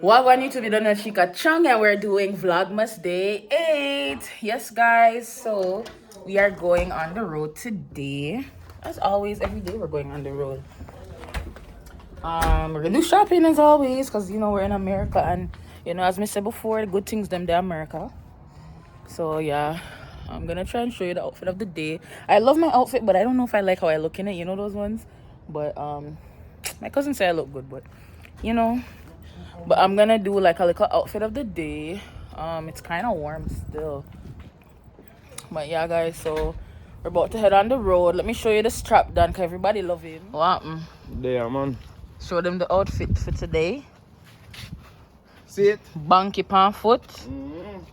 Wagwan YouTube, you don't know Chica Chung, and we're doing Vlogmas Day 8. Yes, guys, so we are going on the road today. As always, every day we're going on the road. We're gonna do shopping as always, because you know we're in America, and you know, as I said before, the good things them they're America. So yeah, I'm gonna try and show you the outfit of the day. I love my outfit, but I don't know if I like how I look in it, you know those ones. But my cousin said I look good, but you know. But I'm gonna do like a little outfit of the day. It's kind of warm still. But yeah, guys, so we're about to head on the road. Let me show you the strap done, cause everybody love him. What? There, man. Show them the outfit for today. See it? Banky pan foot.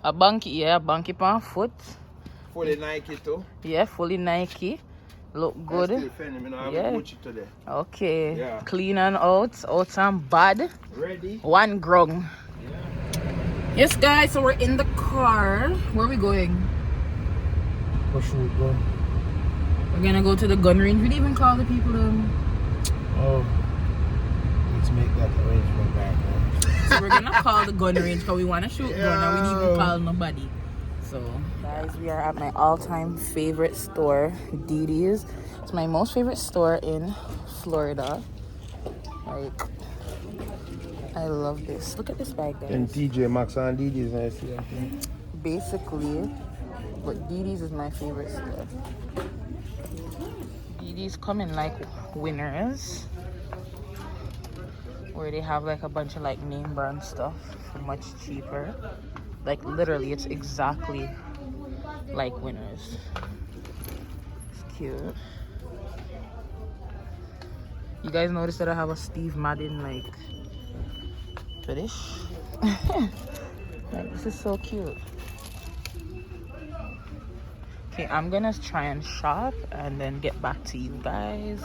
A banky, yeah, banky pan foot. Fully Nike too. Yeah, fully Nike. Look good. Yeah. Gucci today. Okay. Yeah. Clean and out and bad. Ready? One grung. Yeah. Yes, guys, so we're in the car. Where are we going? Where should we go? We're gonna go to the gun range. We didn't even call the people. Oh. Let's make that arrangement back then. So we're gonna call the gun range because we want to shoot gun and we didn't even call nobody. So, guys, we are at my all-time favorite store, DD's. It's my most favorite store in Florida. Like, I love this. Look at this bag, guys. And TJ Maxx and DD's, I see. Basically, but DD's is my favorite store. DD's come in like winners, where they have like a bunch of like name brand stuff for much cheaper. Like literally, it's exactly like winners. It's cute. You guys notice that I have a Steve Madden like fetish? Like, this is so cute. Okay, I'm gonna try and shop and then get back to you guys.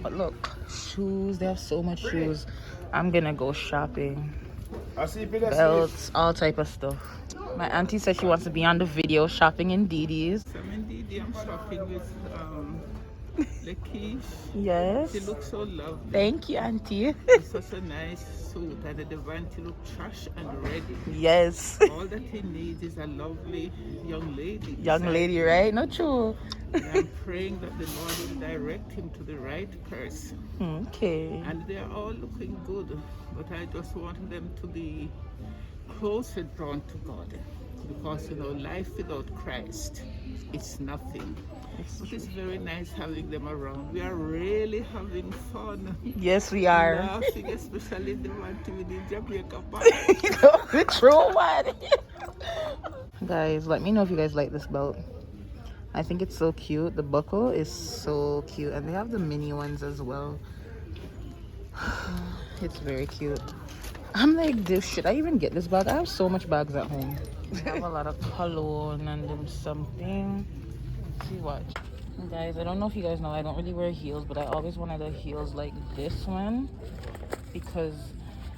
But look, shoes, they have so much shoes. I'm gonna go shopping. Belts, all type of stuff. My auntie said she wants to be on the video shopping in DD's. I'm in DD, I'm shopping with Lakeisha. Yes. She looks so lovely. Thank you, auntie. It's such a nice suit, and the van to look trash and ready. Yes. All that he needs is a lovely young lady. Young lady, right? Not true. And I'm praying that the Lord will direct him to the right person. Okay. And they're all looking good, but I just want them to be closer drawn to God. Because, you know, life without Christ, it's nothing. But it's very nice having them around. We are really having fun. Yes, we are. Laughing, especially the one with the Jamaica part. You know, the true one. Guys, let me know if you guys like this belt. I think it's so cute. The buckle is so cute. And they have the mini ones as well. It's very cute. I'm like, this should I even get this bag? I have so much bags at home. I have a lot of cologne and then something. See what? Guys, I don't know if you guys know, I don't really wear heels, but I always wanted the heels like this one because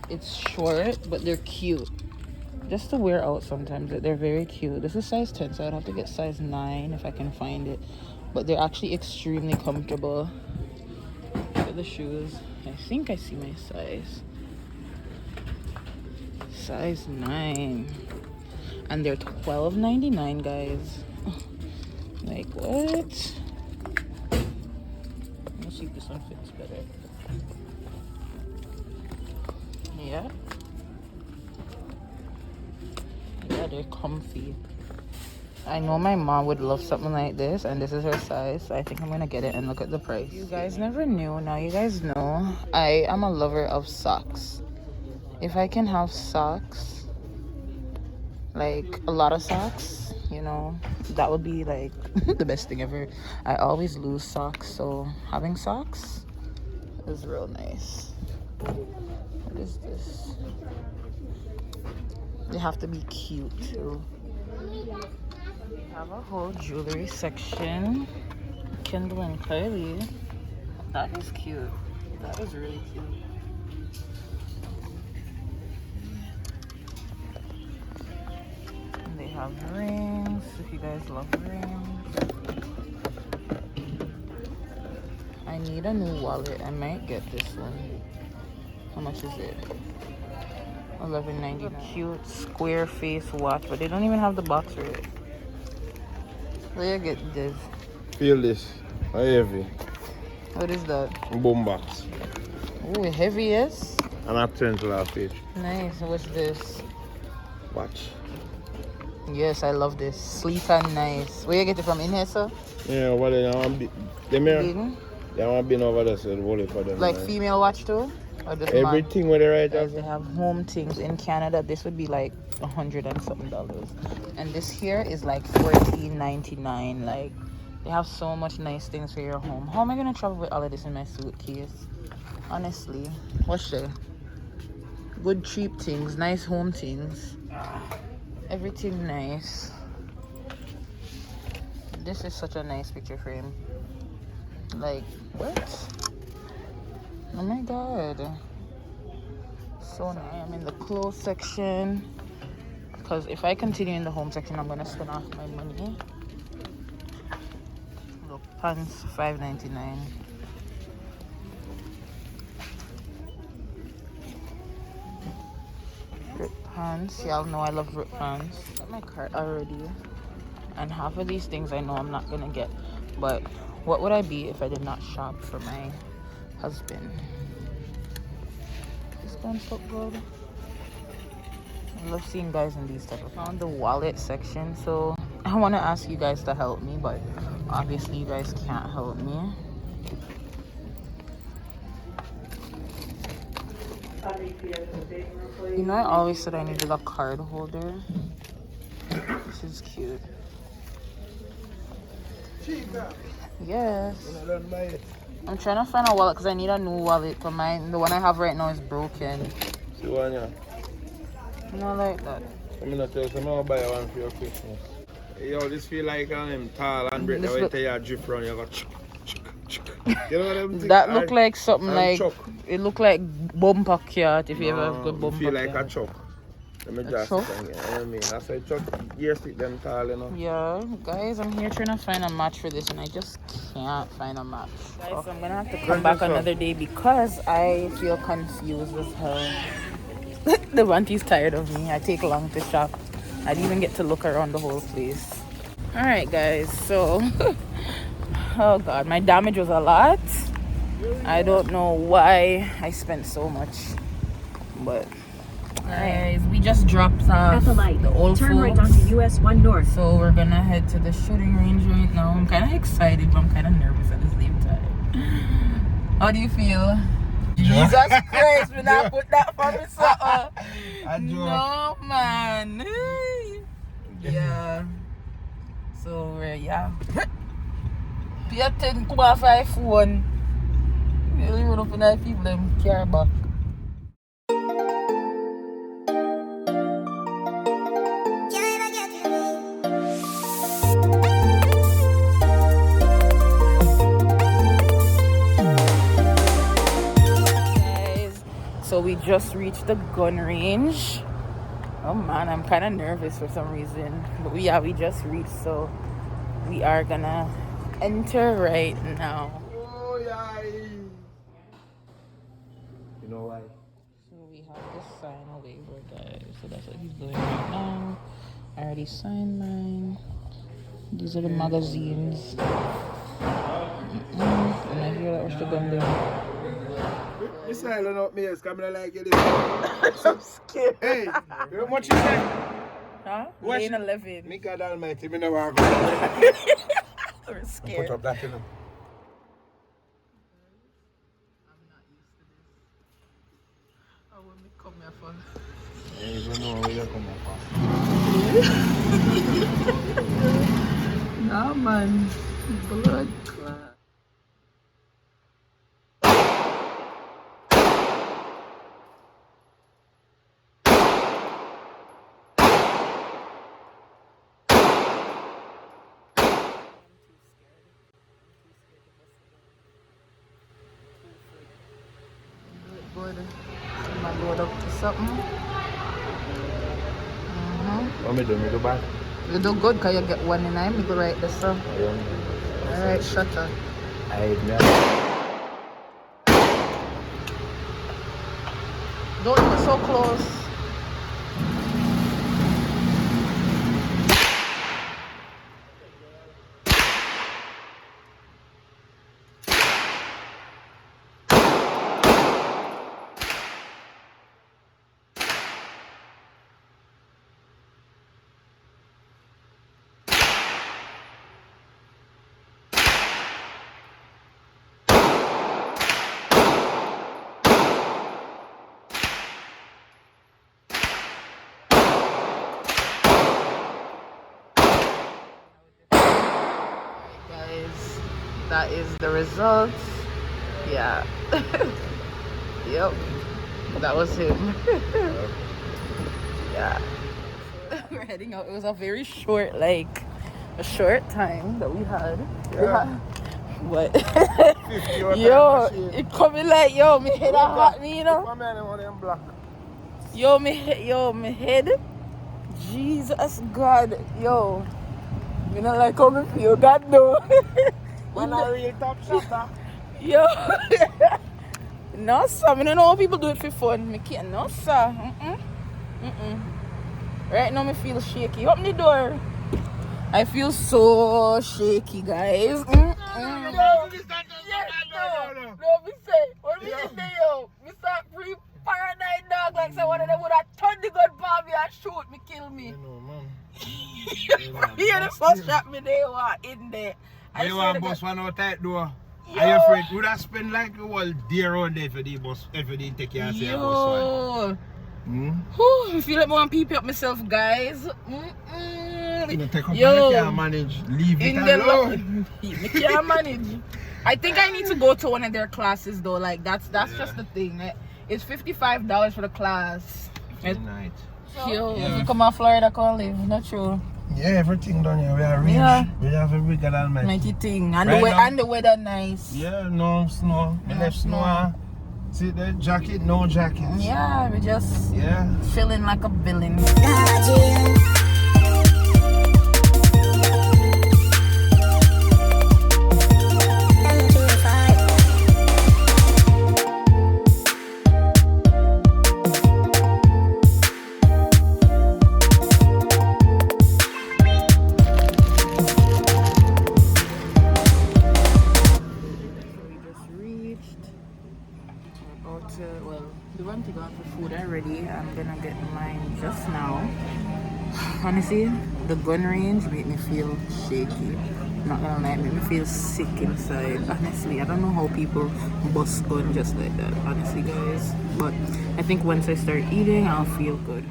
it's short, but they're cute. Just to wear out sometimes. They're very cute. This is size 10, so I'd have to get size 9 if I can find it. But they're actually extremely comfortable. Look at the shoes. I think I see my size. Size 9. And they're $12.99, guys. Like, what? Let's see if this one fits better. Yeah. Yeah, they're comfy. I know my mom would love something like this, and this is her size, so I think I'm gonna get it and look at the price. You guys never knew, now you guys know. I am a lover of socks. If I can have socks, like a lot of socks, you know, that would be like the best thing ever. I always lose socks, so having socks is real nice. What is this? They have to be cute too. We have a whole jewelry section. Kendall and Kylie. That is cute. That is really cute. And they have rings, if you guys love rings. I need need a new wallet. I might get this one. How much is it? $11.90. Cute square face watch, but they don't even have the box for it. Where you get this? Feel this. How heavy? What is that? Boom box. Oh, heavy, yes. And a $20 page. Nice. What's this? Watch. Yes, I love this. Sleek and nice. Where you get it from? In here, sir? Yeah, over there. I want to be. Them here. Bing? They want to be over there, so they'll hold it for them. Like man. female watch too? Or just man? Everything where they right Guys, there. they have home things in Canada. This would be like $100 and something. And this here is like $14.99. Like, they have so much nice things for your home. How am I gonna travel with all of this in my suitcase? Honestly, what's there? Good cheap things, nice home things. Everything nice. This is such a nice picture frame. Like, what? Oh my god. So nice. I'm in the clothes section. Because if I continue in the home section, I'm gonna spend off my money. Look, pants, $5.99. Rip pants. Y'all know I love rip pants. Got my cart already. And half of these things I know I'm not gonna get. But what would I be if I did not shop for my husband? This one's so good. I love seeing guys in these type of. I found the wallet section, so I want to ask you guys to help me, but obviously you guys can't help me. You know, I always said I needed a card holder. This is cute. Yes. I'm trying to find a wallet because I need a new wallet for mine. The one I have right now is broken. See one, yeah. Not like that. I'm gonna tell you, I'm gonna buy one for your Christmas. Yo, this feel like I'm tall and break. Now tell you drift around, you go chuck, chuck, chuck. You know what I'm saying? That look like something like chuck. It look like bumper cat if you ever have good You bumper feel like cat. a chuck. Let me just chuck? sit down here, you know what I mean? That's why chuck gears stick them tall, you know. Yeah, guys, I'm here trying to find a match for this and I just can't find a match. Guys, I'm gonna have to come back another day because I feel confused as hell. The auntie's tired of me. I take long to shop. I didn't even get to look around the whole place. Alright guys, so oh god, my damage was a lot. I don't know why I spent so much, but guys, we just dropped off At the light, the old turn right folks. onto US 1 North. So we're gonna head to the shooting range right now. I'm kind of excited, but I'm kind of nervous at the same time. How do you feel? Jesus Christ, when I put that for me, no man. Yeah. So yeah. Pay attention to my 5 phone. Really run up in the people them care back. So we just reached the gun range. Oh man, I'm kind of nervous for some reason. But we just reached, so we are gonna enter right now. Oh, yeah. You know why? So we have this sign a waiver, guys. So that's what he's doing right now. I already signed mine. These are the magazines. And I hear that we're still going there. This island up me is coming like it is. I'm scared. Hey, what you say? Huh? What Lane you- 11. Me God Almighty, me never go. We're Put scared. up that, you know. I want me come here for. I don't even know where you come from. Nah, man. Blood clot. Good. I'm gonna load up to something. What me do back? You do good because you get one in I'm go right there, so. I Alright, shut up. Don't look so close. that is the result. Yeah. Yep. That was him. Yeah. We're heading out. It was a very short, a short time that we had. Yeah. What? 50 or Yo, time machine. it coming like, yo, me head a hot me, you know? One man and one of them black. Yo, me head. Jesus God. Yo. Me not like how me feel. God no. Man a real top shotter. Yo. No, sir. I don't know how people do it for fun. Me can't. No, sir. Right now, me feel shaky. Open the door. I feel so shaky, guys. No, No, me say. What me say, yo? Me start pre-paranoid dog. Like, say, one of them would have turned the gun for me and shoot me, kill me. know, man. You the first shot me they were in there. I You swear want to bus God. one out that door? Yo. Are you afraid? Would I spend like a whole day around there for the bus if you didn't take care of your bus one? Yo. Hmm? Whew, I feel like I want to peep up myself, guys. You take up Yo. and you can't manage. Leave it In the alone. I can't manage. I think I need to go to one of their classes though. Like that's Yeah. just the thing. It's $55 for the class. Night. Yo, Yeah. if you come out Florida, can't live. Not true. Yeah, everything done here. We are rich. Yeah. We have a bigger than my. Mighty thing. And, Right now- and the weather nice. Yeah, no snow. We No left snow. snow. See the jacket, no jacket. Yeah, we just Yeah. feeling like a villain. The run to go out for food already. I'm gonna get mine just now. Honestly, the gun range made me feel shaky. Not gonna lie, it made me feel sick inside. Honestly, I don't know how people bust gun just like that. Honestly, guys. But I think once I start eating, I'll feel good.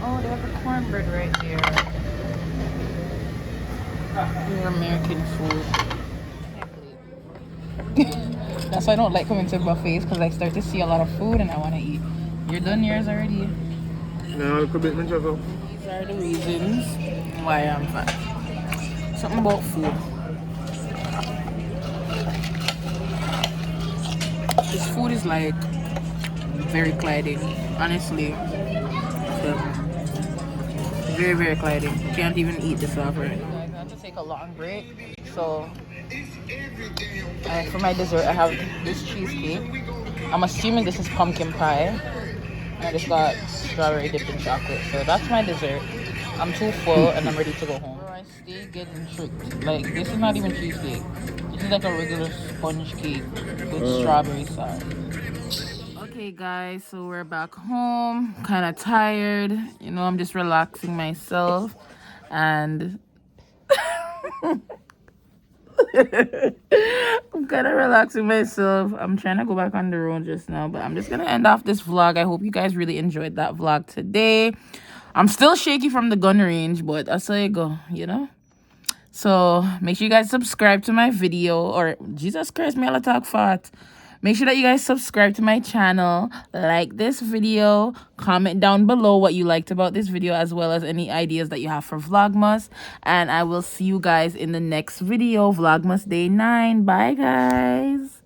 Oh, they have the cornbread right there. Your American food. That's why I don't like coming to buffets, because I start to see a lot of food and I want to eat. You're done yours already. No, a commitment of These are the reasons why I'm fat. Something about food. This food is like very gliding, honestly. Very, very gliding. Can't even eat this off right now. I have to take a long break, so for my dessert I have this cheesecake. I'm assuming this is pumpkin pie. And I just got strawberry dipped in chocolate, so that's my dessert. I'm too full and I'm ready to go home. I stay getting tricked. Like, this is not even cheesecake. This is like a regular sponge cake with strawberry sauce. Okay guys, so we're back home, kind of tired, you know, I'm just relaxing myself and I'm kind of relaxing myself. I'm trying to go back on the road just now, but I'm just gonna end off this vlog. I hope you guys really enjoyed that vlog today. I'm still shaky from the gun range, but that's how you go, you know. So make sure you guys subscribe to my video, or Jesus Christ, me all talk fat. Make sure that you guys subscribe to my channel, like this video, comment down below what you liked about this video, as well as any ideas that you have for Vlogmas. And I will see you guys in the next video, Vlogmas Day 9. Bye, guys.